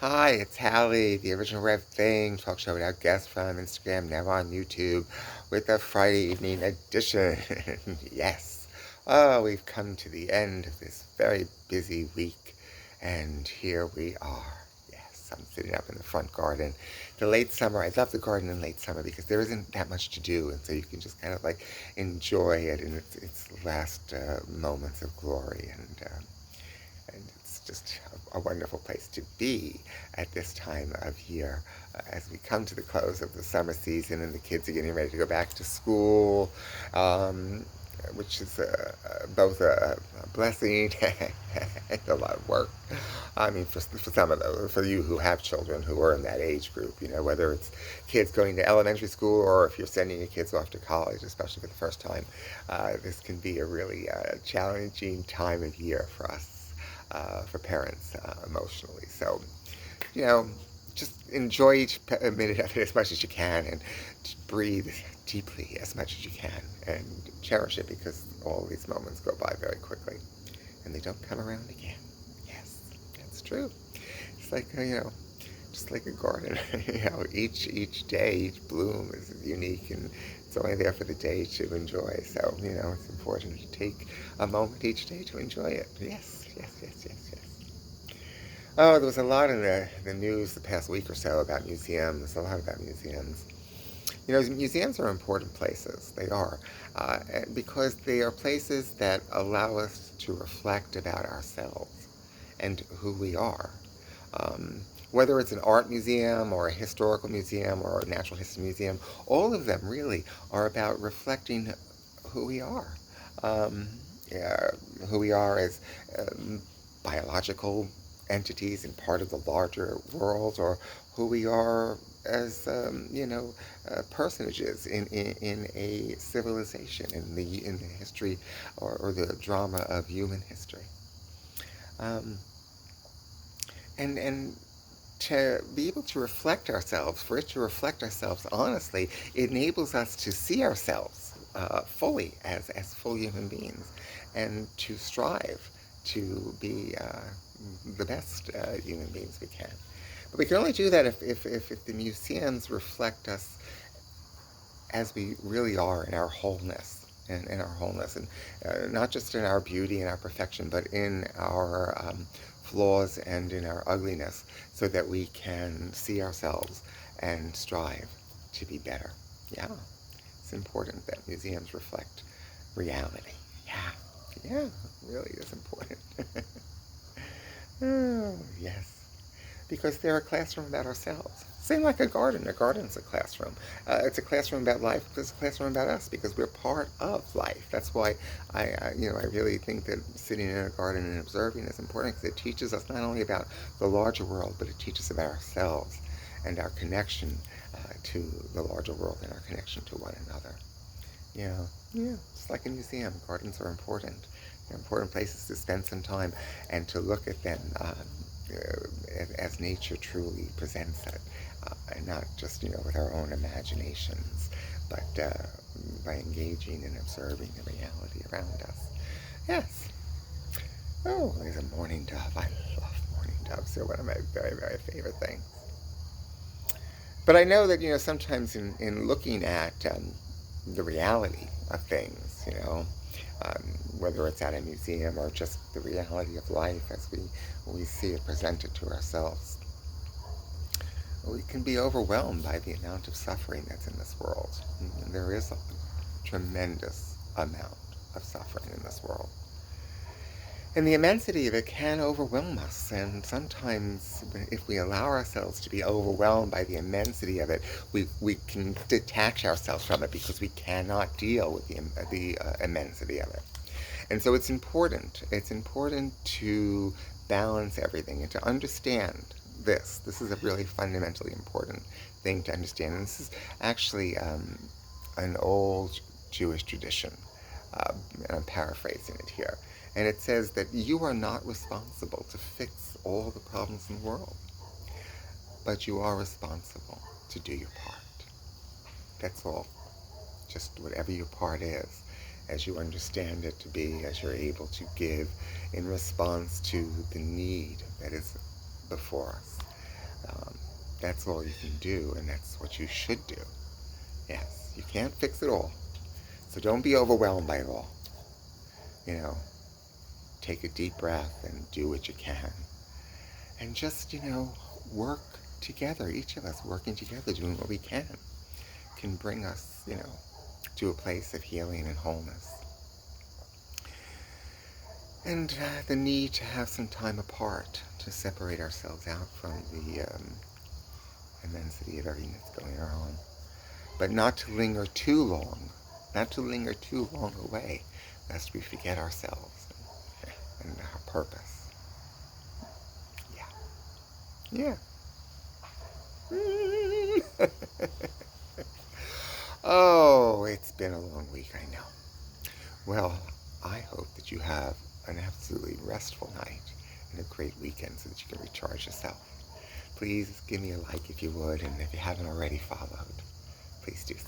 Hi, it's Hallie, the original Rev Thing, talk show without guests from Instagram, now on YouTube, with a Friday evening edition. Yes. Oh, we've come to the end of this very busy week, and here we are. Yes, I'm sitting up in the front garden. The late summer, I love the garden in late summer because there isn't that much to do, and so you can just kind of like enjoy it in its last moments of glory, and it's just a wonderful place to be at this time of year as we come to the close of the summer season and the kids are getting ready to go back to school, um, which is both a blessing and a lot of work. I mean, for some of those, for you who have children who are in that age group, whether it's kids going to elementary school or if you're sending your kids off to college, especially for the first time, this can be a really challenging time of year for us, for parents, emotionally. So, you know, just enjoy each minute of it as much as you can and just breathe deeply as much as you can and cherish it because all these moments go by very quickly and they don't come around again. Yes, that's true. It's like, just like a garden. Each day, each bloom is unique and it's only there for the day to enjoy. So, it's important to take a moment each day to enjoy it. Yes, yes, yes, yes, yes. Oh, there was a lot in the news the past week or so about museums, a lot about museums. Museums are important places. They are. Because they are places that allow us to reflect about ourselves and who we are. Um, Whether it's an art museum or a historical museum or a natural history museum, all of them really are about reflecting who we are. Um, yeah, who we are as um, biological entities and part of the larger world, or who we are as personages in a civilization in the history or the drama of human history. Um, and to be able to reflect ourselves, for it to reflect ourselves honestly, it enables us to see ourselves fully as full human beings and to strive to be the best human beings we can. But we can only do that if the museums reflect us as we really are in our wholeness. In our wholeness, and not just in our beauty and our perfection, but in our flaws and in our ugliness, so that we can see ourselves and strive to be better. Yeah, it's important that museums reflect reality. Yeah, yeah, really is important. Oh, yes, because they're a classroom about ourselves. Same like a garden. A garden's a classroom. It's a classroom about life. It's a classroom about us because we're part of life. That's why I really think that sitting in a garden and observing is important because it teaches us not only about the larger world, but it teaches about ourselves and our connection to the larger world and our connection to one another. Yeah, yeah. Just like a museum, gardens are important. They're important places to spend some time and to look at them as nature truly presents it, and not just with our own imaginations, but by engaging and observing the reality around us. Yes. Oh, there's a mourning dove. I love mourning doves. They're one of my very, very favorite things. But I know that sometimes in looking at the reality of things, um, whether it's at a museum or just the reality of life as we see it presented to ourselves, we can be overwhelmed by the amount of suffering that's in this world. And there is a tremendous amount of suffering in this world. And the immensity of it can overwhelm us. And sometimes, if we allow ourselves to be overwhelmed by the immensity of it, we can detach ourselves from it because we cannot deal with the immensity of it. And so it's important. It's important to balance everything and to understand this. This is a really fundamentally important thing to understand. And this is actually an old Jewish tradition. And I'm paraphrasing it here. And it says that you are not responsible to fix all the problems in the world, but you are responsible to do your part. That's all. Just whatever your part is, as you understand it to be, as you're able to give in response to the need that is before us. That's all you can do, and that's what you should do. Yes, you can't fix it all. So don't be overwhelmed by it all. You know, take a deep breath and do what you can. And just, work together. Each of us working together, doing what we can bring us, to a place of healing and wholeness. And the need to have some time apart to separate ourselves out from the immensity of everything that's going on. But not to linger too long. Not to linger too long away, lest we forget ourselves and our purpose. Yeah. Yeah. Oh, it's been a long week, I know. Well, I hope that you have an absolutely restful night and a great weekend so that you can recharge yourself. Please give me a like if you would, and if you haven't already followed, please do so.